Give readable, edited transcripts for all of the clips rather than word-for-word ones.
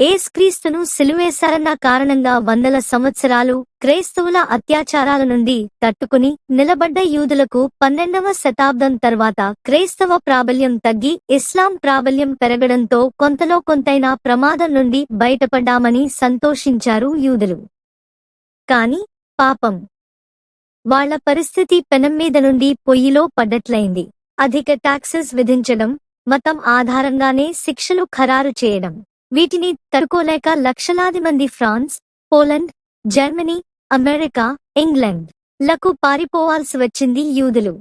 యేసుక్రీస్తును సిలువేశారన్న కారణంగా వందల సంవత్సరాలు క్రైస్తవుల అత్యాచారాల నుండి తట్టుకుని నిలబడ్డ యూదులకు 12వ శతాబ్దం తర్వాత క్రైస్తవ ప్రాబల్యం తగ్గి ఇస్లాం ప్రాబల్యం పెరగడంతో కొంతలో కొంతైనా ప్రమాదం నుండి బయటపడ్డామని సంతోషించారు యూదులు. కాని పాపం వాళ్ల పరిస్థితి పెనం మీద నుండి పొయ్యిలో పడ్డట్లయింది. అధిక టాక్సెస్ విధించడం, మతం ఆధారంగానే శిక్షలు ఖరారు చేయడం, వీటిని తట్టుకోలేక లక్షలాది మంది France, Poland, Germany, America, England లకు పారిపోవాల్సి వచ్చింది యూదులు.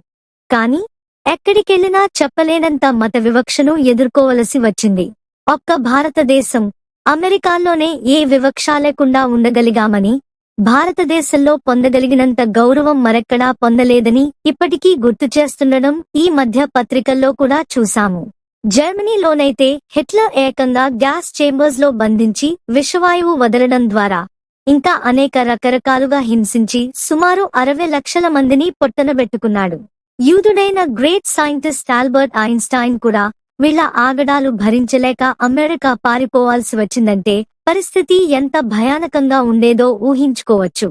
కాని ఎక్కడికెళ్లినా చెప్పలేనంత మత వివక్షను ఎదుర్కోవలసి వచ్చింది. ఒక్క భారతదేశం, అమెరికాలోనే ఏ వివక్ష లేకుండా ఉండగలిగామని, భారతదేశంలో పొందగలిగినంత గౌరవం మరెక్కడా పొందలేదని ఇప్పటికీ గుర్తుచేస్తుండడం ఈ మధ్య పత్రికల్లో కూడా చూశాము. జర్మనీలోనైతే హిట్లర్ ఏకంగా గ్యాస్ చేంబర్స్ లో బంధించి విషవాయువు వదలడం ద్వారా ఇంకా అనేక రకరకాలుగా హింసించి సుమారు 60 లక్షల మందిని పొట్టనబెట్టుకున్నాడు. యూదుడైన గ్రేట్ సైంటిస్ట్ ఆల్బర్ట్ ఐన్స్టైన్ కూడా వీళ్ల ఆగడాలు భరించలేక అమెరికా పారిపోవాల్సి వచ్చిందంటే పరిస్థితి ఎంత భయానకంగా ఉండేదో ఊహించుకోవచ్చు.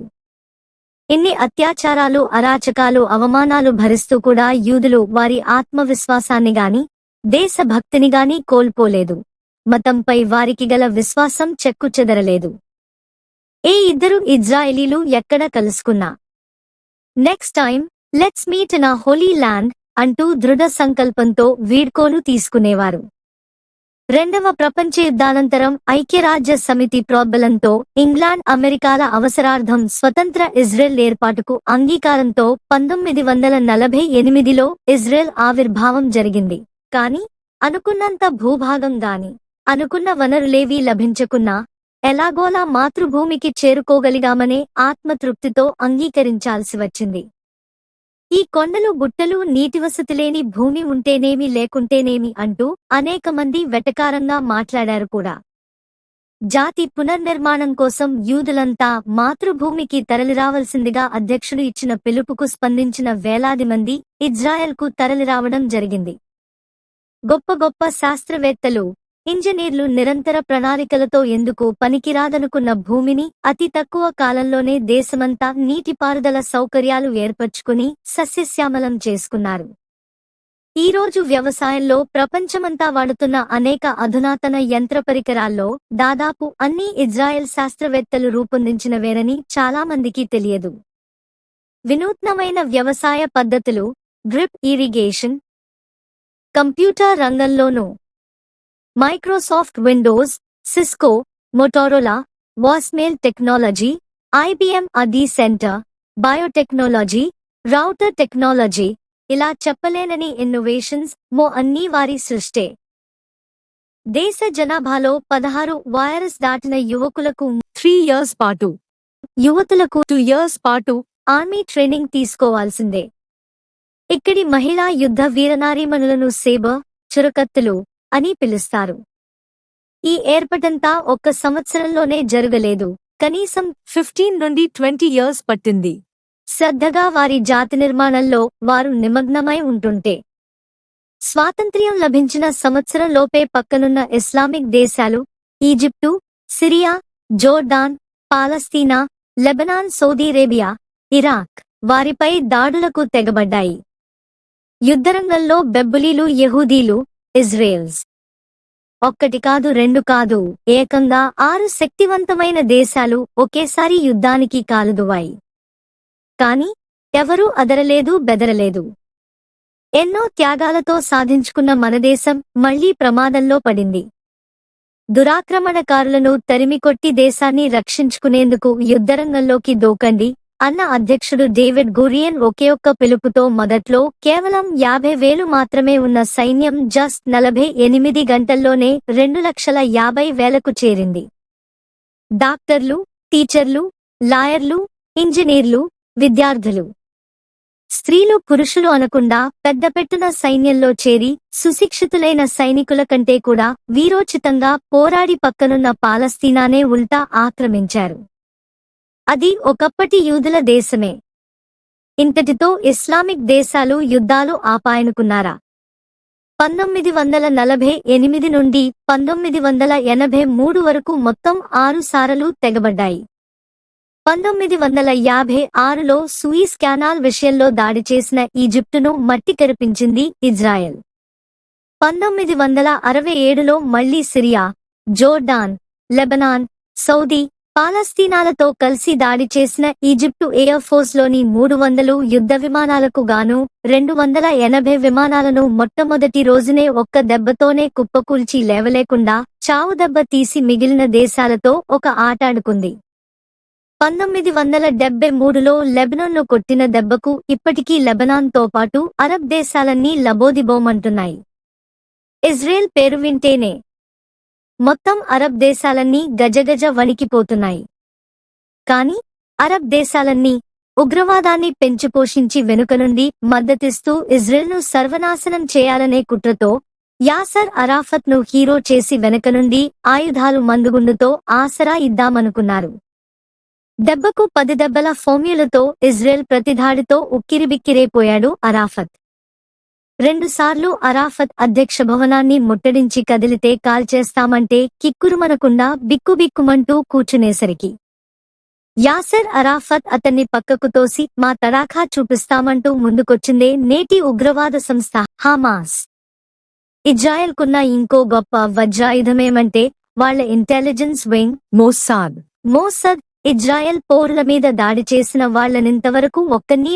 ఇన్ని అత్యాచారాలు, అరాచకాలు, అవమానాలు భరిస్తూ కూడా యూదులు వారి ఆత్మవిశ్వాసాన్ని గాని దేశభక్తిని గాని కోల్పోలేదు. మతంపై వారికి గల విశ్వాసం చెక్కుచెదరలేదు. ఏ ఇద్దరు ఇజ్రాయేలీలు ఎక్కడ కలుసుకున్నా next time let's meet in a holy land అంటూ దృఢ సంకల్పంతో వీడ్కోలు తీసుకునేవారు. రెండవ ప్రపంచ యుద్ధానంతరం ఐక్యరాజ్య సమితి ప్రోద్బలంతో ఇంగ్లాండ్, అమెరికాల అవసరార్థం స్వతంత్ర ఇజ్రాయెల్ ఏర్పాటుకు అంగీకారంతో 1948లో ఇజ్రాయెల్ ఆవిర్భావం జరిగింది. కాని అనుకున్నంత భూభాగం గాని అనుకున్న వనరులేవీ లభించకున్నా ఎలాగోలా మాతృభూమికి చేరుకోగలిగామనే ఆత్మతృప్తితో అంగీకరించాల్సి వచ్చింది. ఈ కొండలు, గుట్టలు, నీటివసతిలేని భూమి ఉంటేనేమి లేకుంటేనేమి అంటూ అనేక మంది వెటకారంగా మాట్లాడారు కూడా. జాతి పునర్నిర్మాణం కోసం యూదులంతా మాతృభూమికి తరలిరావలసిందిగా అధ్యక్షుడు ఇచ్చిన పిలుపుకు స్పందించిన వేలాది మంది ఇజ్రాయెల్కు తరలిరావడం జరిగింది. గొప్ప గొప్ప శాస్త్రవేత్తలు, ఇంజనీర్లు నిరంతర ప్రణాళికలతో ఎందుకు పనికిరాదనుకున్న భూమిని అతి తక్కువ కాలంలోనే దేశమంతా నీటిపారుదల సౌకర్యాలు ఏర్పరచుకుని సస్యశ్యామలం చేసుకున్నారు. ఈరోజు వ్యవసాయంలో ప్రపంచమంతా వాడుతున్న అనేక అధునాతన యంత్ర పరికరాల్లో దాదాపు అన్నీ ఇజ్రాయెల్ శాస్త్రవేత్తలు రూపొందించినవేనని చాలామందికి తెలియదు. వినూత్నమైన వ్యవసాయ పద్ధతులు, డ్రిప్ ఇరిగేషన్, కంప్యూటర్ రంగంలోనూ మైక్రోసాఫ్ట్ విండోస్, సిస్కో, మోటోరోలా, వాస్మేల్ టెక్నాలజీ, ఐబిఎం అదీ సెంటర్, బయోటెక్నాలజీ, రౌటర్ టెక్నాలజీ, ఇలా చెప్పలేనని ఇన్నోవేషన్స్ అన్నీ వారి సృష్టే. దేశ జనాభాలో 16 వైరస్ దాటిన యువకులకు 3 years పాటు, యువతులకు 2 years పాటు ఆర్మీ ట్రైనింగ్ తీసుకోవాల్సిందే. ఇక్కడి మహిళా యుద్ధ వీరనారీమణులను సేబర్, చురకత్తులు అని పిలుస్తారు. ఈ ఏర్పాటంతా ఒక్క సంవత్సరంలోనే జరగలేదు, కనీసం 15 నుండి 20 years పట్టింది. శ్రద్ధగా వారి జాతి నిర్మాణంలో వారు నిమగ్నమై ఉంటుంటే స్వాతంత్ర్యం లభించిన సంవత్సరంలోపే పక్కనున్న ఇస్లామిక్ దేశాలు ఈజిప్టు, సిరియా, జోర్డాన్, పాలస్తీనా, లెబనాన్, సౌదీ అరేబియా, ఇరాక్ వారిపై దాడులకు తెగబడ్డాయి. యుద్ధరంగంలో బెబ్బులీలు, యహూదీలు, ఇజ్రాయెల్స్ ఒక్కటి కాదు, రెండు కాదు, ఏకంగా 6 శక్తివంతమైన దేశాలు ఒకేసారి యుద్ధానికి కాలుదువాయి. కాని ఎవరూ అదరలేదు, బెదరలేదు. ఎన్నో త్యాగాలతో సాధించుకున్న మనదేశం మళ్లీ ప్రమాదంలో పడింది. దురాక్రమణకారులను తరిమికొట్టి దేశాన్ని రక్షించుకునేందుకు యుద్ధరంగంలోకి దూకండి అన్న అధ్యక్షుడు డేవిడ్ గురియన్ ఒకే ఒక్క పిలుపుతో మొదట్లో కేవలం 50,000 మాత్రమే ఉన్న సైన్యం జస్ట్ 48 గంటల్లోనే 2,50,000కు చేరింది. డాక్టర్లు, టీచర్లు, లాయర్లు, ఇంజనీర్లు, విద్యార్థులు, స్త్రీలు, పురుషులు అనకుండా పెద్దపెట్టున సైన్యంలో చేరి సుశిక్షితులైన సైనికుల కంటే కూడా వీరోచితంగా పోరాడి పక్కనున్న పాలస్తీనానే ఉల్టా ఆక్రమించారు. అది ఒకప్పటి యూదుల దేశమే. ఇంతటితో ఇస్లామిక్ దేశాలు యుద్ధాలు ఆపాయనుకున్నారా? 1948 నుండి 1983 వరకు మొత్తం 6 సార్లు తెగబడ్డాయి. 1956లో సూయిజ్ కెనాల్ విషయంలో దాడి చేసిన ఈజిప్టును మట్టి కరిపించింది ఇజ్రాయెల్. 1967లో మళ్లీ సిరియా, జోర్డాన్, లెబనాన్, సౌదీ, పాలస్తీనాలతో కలిసి దాడి చేసిన ఈజిప్టు ఎయిర్ ఫోర్స్లోని 300 యుద్ధ విమానాలకు గాను 280 విమానాలను మొట్టమొదటి రోజునే ఒక్క దెబ్బతోనే కుప్పకూల్చి లేవలేకుండా చావుదెబ్బ తీసి మిగిలిన దేశాలతో ఒక ఆటాడుకుంది. 1973లో లెబనాన్ను కొట్టిన దెబ్బకు ఇప్పటికీ లెబనాన్తో పాటు అరబ్ దేశాలన్నీ లబోదిబోమంటున్నాయి. ఇజ్రాయెల్ పేరు వింటేనే మొత్తం అరబ్ దేశాలన్నీ గజగజ వణికిపోతున్నాయి. కాని అరబ్ దేశాలన్నీ ఉగ్రవాదాన్ని పెంచిపోషించి వెనుక నుండి మద్దతిస్తూ ఇజ్రాయెల్ను సర్వనాశనం చేయాలనే కుట్రతో యాసర్ అరాఫత్ ను హీరో చేసి వెనుక నుండి ఆయుధాలు మందుగుండుతో ఆసరా ఇద్దామనుకున్నారు. దెబ్బకు 10 దెబ్బల ఫార్మ్యులాతో ఇజ్రాయెల్ ప్రతిదాడితో ఉక్కిరిబిక్కిరైపోయాడు అరాఫత్. 2 సార్లు అరాఫత్ అధ్యక్ష భవనాన్ని ముట్టడించి కదిలితే కాల్చేస్తామంటే కిక్కురుమనకుండా బిక్కుబిక్కుమంటూ కూర్చునేసరికి యాసర్ అరాఫత్ అతన్ని పక్కకు తోసి మా తడాఖా చూపిస్తామంటూ ముందుకొచ్చిందే నేటి ఉగ్రవాద సంస్థ హమాస్. ఇజ్రాయెల్కున్న ఇంకో గొప్ప వజ్రాయుధమేమంటే వాళ్ల ఇంటెలిజెన్స్ వింగ్ మోసాద్. ఇజ్రాయెల్ పౌరుల మీద దాడి చేసిన వాళ్లనింతవరకు ఒక్కన్నీ